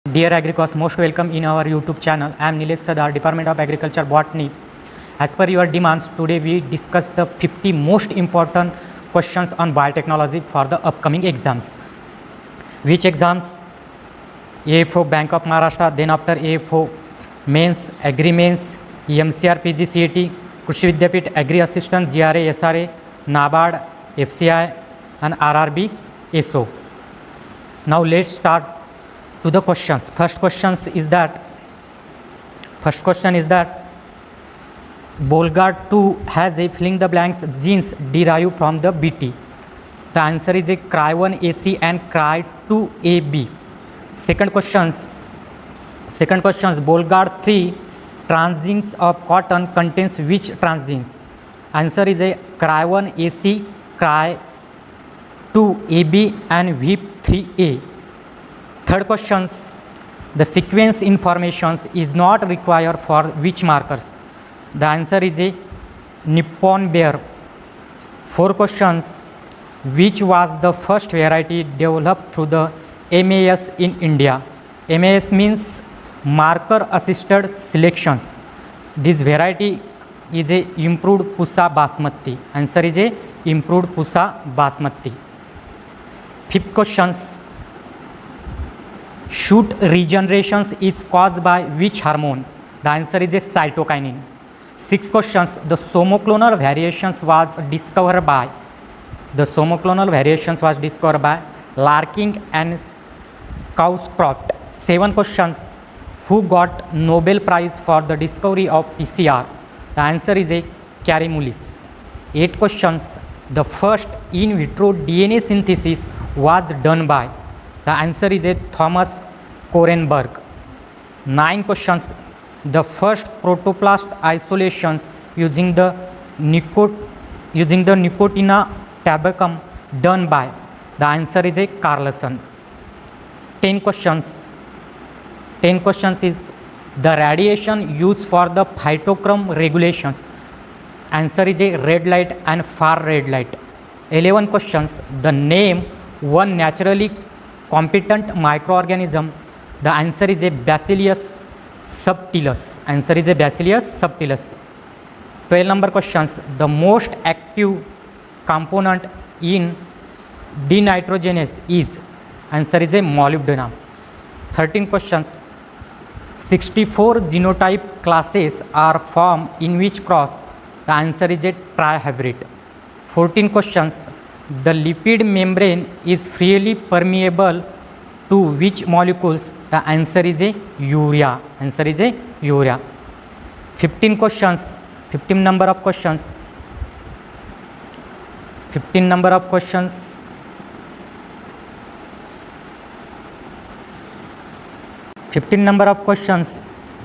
Dear Agricos, most welcome in our YouTube channel. I am Nilesh Sadar, Department of Agriculture, Botany. As per your demands, today we discuss the 50 most important questions on biotechnology for the upcoming exams. Which exams? AFO Bank of Maharashtra, then after AFO Mains, Agri Mains, EMCR PG CAT, Krishi Vidyapit, Agri Assistant, GRA, SRA, NABARD, FCI and RRB SO. Now let's start to the questions. First question is that Bolgard 2 has a fill in the blanks genes derived from the BT. The answer is a Cry1AC and Cry2AB. Second questions Bolgard 3 transgenes of cotton contains which transgenes? Answer is a Cry1AC, Cry2AB and VIP3A. Third questions, the sequence informations is not required for which markers? The answer is a Nippon bear. Four questions, which was the first variety developed through the MAS in India? MAS means marker assisted selections. This variety is a improved Pusa Basmati. Answer is a improved Pusa Basmati. Fifth questions, shoot regeneration is caused by which hormone? The answer is a cytokinin. Sixth questions, the somoclonal variations was discovered by Larkin and Couscroft. 7 questions, who got Nobel Prize for the discovery of PCR? The answer is a Kary-Mullis. 8 questions, the first in vitro DNA synthesis was done by? The answer is a Thomas Korenberg. 9 questions, the first protoplast isolations using the Nicotina tabacum done by? The answer is a Carlson. 10 questions is the radiation used for the phytochrome regulations. Answer is a red light and far red light. 11 questions, the name one naturally competent microorganism. The answer is a Bacillus subtilis. Answer is a Bacillus subtilis. 12 number questions, the most active component in denitrogenase is? Answer is a molybdenum. 13 questions, 64 genotype classes are formed in which cross? The answer is a trihybrid. 14 questions, the lipid membrane is freely permeable to which molecules? The answer is a urea. Answer is a urea. 15 questions, 15 number of questions. 15 number of questions.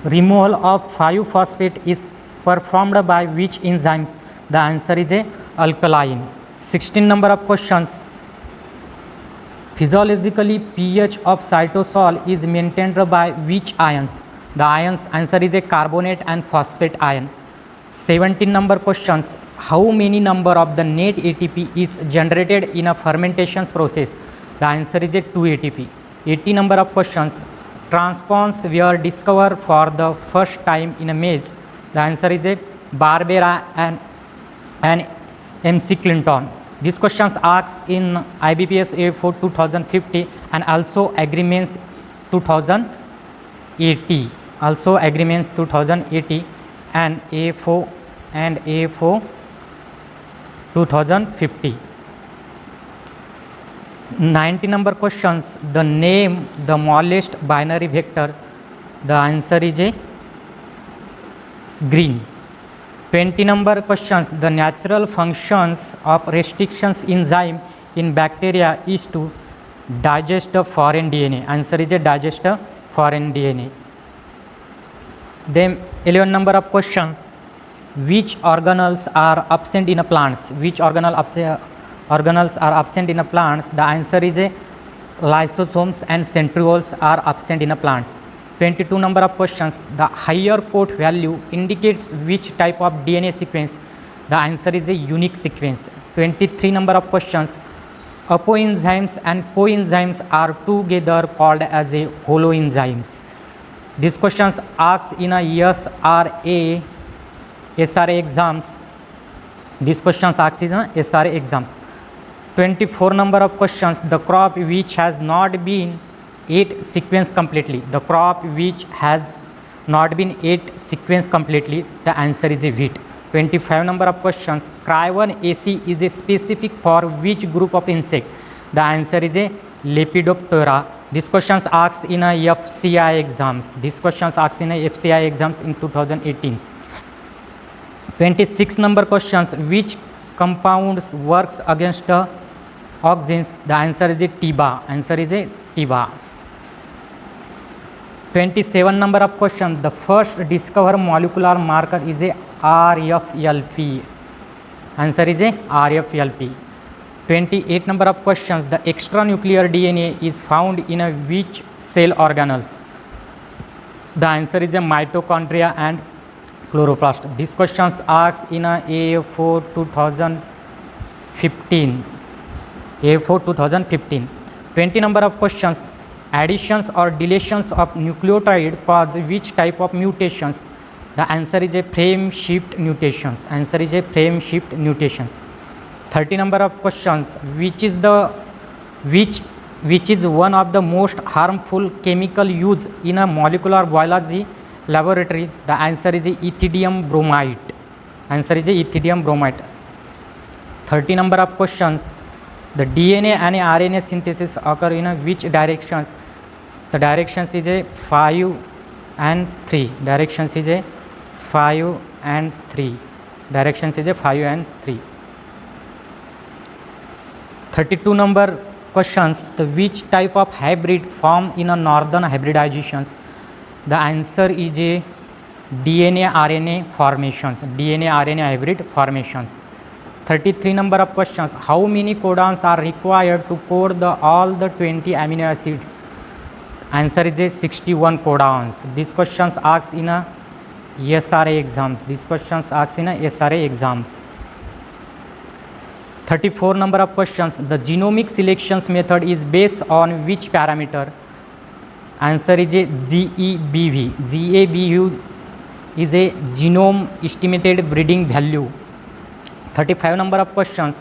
Removal of 5-phosphate is performed by which enzymes? The answer is a alkaline. 16 number of questions. Physiologically, pH of cytosol is maintained by which ions? The ions, answer is a carbonate and phosphate ion. 17 number questions. How many number of the net ATP is generated in a fermentation process? The answer is a 2 ATP. 80 number of questions. Transpons were discovered for the first time in a maize. The answer is a Barbera and MC Clinton. These questions asked in IBPS A4 2050 and also Agreements 2080. Also Agreements 2080 and A4 2050. 90 number questions. The name the smallest binary vector. The answer is a green. 20 number questions. The natural functions of restrictions enzyme in bacteria is to digest the foreign DNA. Answer is a digest the foreign DNA. Then 11 number of questions. Which organelles are absent in a plants? Which organelles are absent in a plants? The answer is a lysosomes and centrioles are absent in a plants. 22 number of questions. The higher port value indicates which type of DNA sequence? The answer is a unique sequence. 23 number of questions. Apoenzymes and coenzymes are together called as a holoenzymes. These questions asked in a SRA exams. These questions asked in a SRA exams. 24 number of questions. The crop which has not been ate sequence completely. The crop which has not been ate sequence completely. The answer is a wheat. 25 number of questions. Cry1 AC is a specific for which group of insect? The answer is a Lepidoptera. These questions asked in a FCI exams. These questions asked in a FCI exams in 2018. 26 number questions. Which compounds works against the auxins? The answer is a TIBA. Answer is a TIBA. 27 number of questions. The first discovered molecular marker is a RFLP. Answer is a RFLP. 28 number of questions. The extranuclear DNA is found in a which cell organelles? The answer is a mitochondria and chloroplast. These questions asked in a AF4 2015. AF4 2015. 20 number of questions. Additions or deletions of nucleotide cause which type of mutations? The answer is a frame shift mutations. Answer is a frame shift mutations. 30 number of questions. Which is one of the most harmful chemical used in a molecular biology laboratory? The answer is a ethidium bromide. Answer is a ethidium bromide. 30 number of questions. The DNA and RNA synthesis occur in a which directions? The directions is a 5 and 3. Directions is a 5 and 3. Directions is a 5 and 3. 32 number questions. The which type of hybrid form in a northern hybridizations? The answer is a DNA RNA formations. DNA RNA hybrid formations. 33 number of questions. How many codons are required to code all the 20 amino acids? Answer is a 61 codons. These questions asked in a SRA exams. These questions asked in a SRA exams. 34 number of questions. The genomic selections method is based on which parameter? Answer is a GEBV. GEBV is a genome estimated breeding value. 35 number of questions.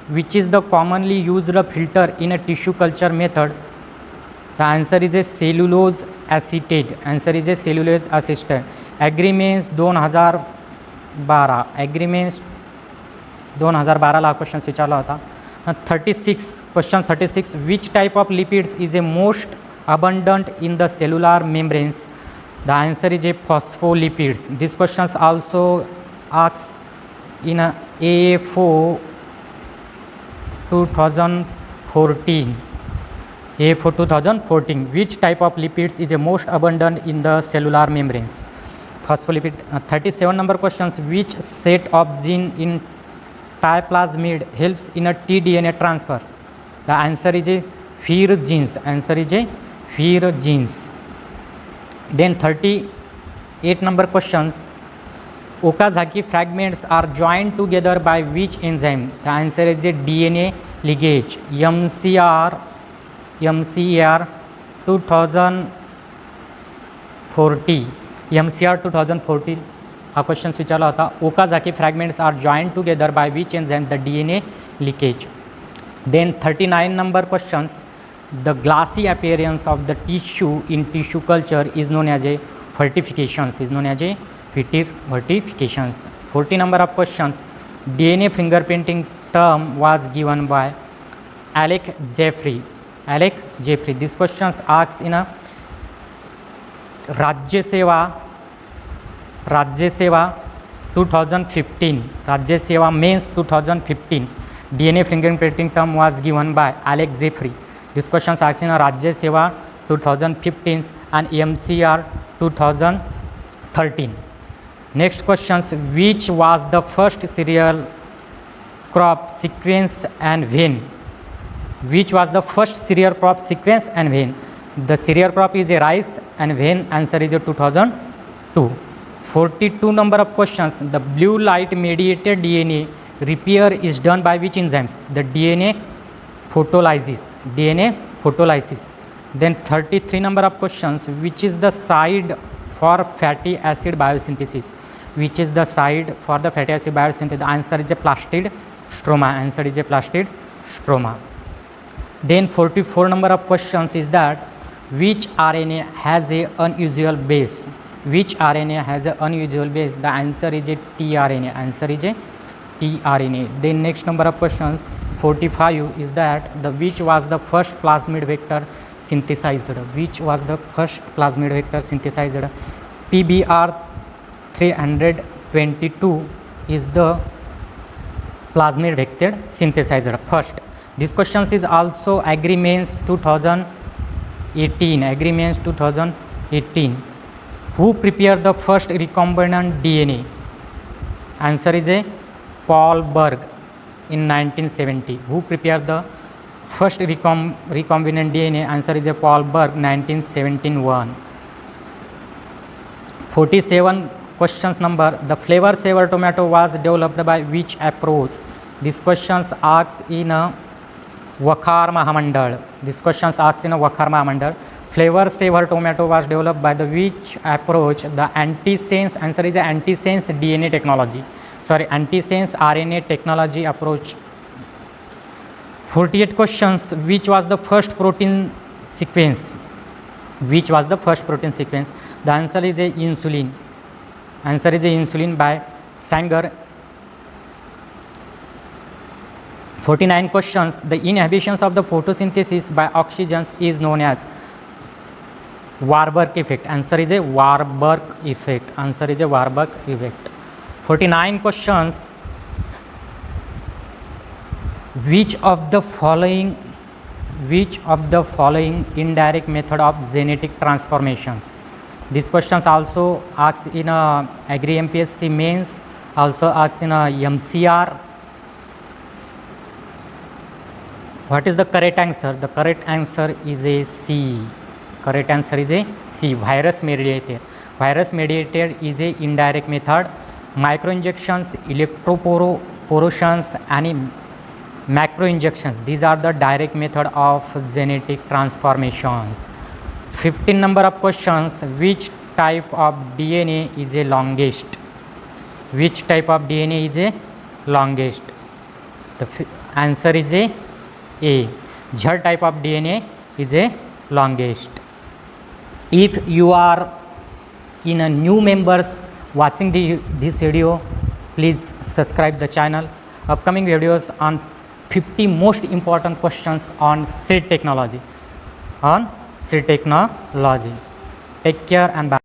Which is the commonly used filter in a tissue culture method? The answer is a cellulose acetate. Answer is a cellulose acetate. Agreements 2012. Agreements 2012 La question विचारला होता. 36 question 36. Which type of lipids is a most abundant in the cellular membranes? The answer is a phospholipids. These questions also asked in a A4 2014. A4 2014. Which type of lipids is the most abundant in the cellular membranes? Phospholipid. 37 number questions. Which set of gene in plasmid helps in a tDNA transfer? The answer is a FIR genes. Answer is a FIR genes. Then 38 number questions. Okazaki fragments are joined together by which enzyme? The answer is a DNA ligase. MCR 2040. MCR 2040 हा question विचारला होता. Okazaki fragments are joined together by which enzyme? The DNA ligase. Then 39 number questions. The glassy appearance of the tissue in tissue culture is known as a fortifications. Is known as a fortifications. 40 number of questions. DNA fingerprinting term was given by Alec Jeffrey. Alec Jeffrey. These questions asked in a Rajya Seva 2015. Rajya Seva Mains 2015. DNA fingerprinting term was given by Alec Jeffrey. These questions asked in a Rajya Seva 2015 and MCR 2013. Next questions. Which was the first cereal crop sequence and when? Which was the first cereal crop sequence and when? The cereal crop is a rice and when? Answer is a 2002. 42 number of questions. The blue light mediated DNA repair is done by which enzymes? The DNA photolysis, DNA photolysis. Then 33 number of questions, which is the side for fatty acid biosynthesis? Which is the side for the fatty acid biosynthesis? The answer is a plastid stroma. Answer is a plastid stroma. Then 44 number of questions is that which RNA has a unusual base? Which RNA has a unusual base? The answer is a tRNA. Answer is a tRNA. Then next number of questions 45 is that the which was the first plasmid vector synthesized? Which was the first plasmid vector synthesized? PBR 322 is the plasmid vector synthesized first. This question is also Agreements 2018. Agreements 2018. Who prepared the first recombinant DNA? Answer is a Paul Berg in 1970. Who prepared the first recombinant DNA? Answer is a Paul Berg, 1971. 47 questions number. The flavor saver tomato was developed by which approach? This questions asks in a Wakhar Mahamandal. This questions asks in a Wakhar Mahamandal. Flavor saver tomato was developed by the which approach? The antisense. Answer is antisense DNA technology. Sorry, antisense RNA technology approach. 48 questions. Which was the first protein sequence? Which was the first protein sequence? The answer is a insulin. Answer is a insulin by Sanger. 49 questions. The inhibitions of the photosynthesis by oxygens is known as Warburg effect. Answer is a Warburg effect. Answer is a Warburg effect. 49 questions. Which of the following indirect method of genetic transformations? These questions also asked in a Agri MPSC mains, also asked in a MCR. What is the correct answer? The correct answer is a C. Correct answer is a C. Virus mediated. Virus mediated is a indirect method. Microinjections, electroporotions and macroinjections, these are the direct method of genetic transformations. 15 number of questions. Which type of DNA is a longest? Which type of DNA is a longest? The answer is a Z type of DNA is a longest. If you are in a new members watching this video, please subscribe the channel. Upcoming videos on 50 most important questions on seed technology. Take care and bye.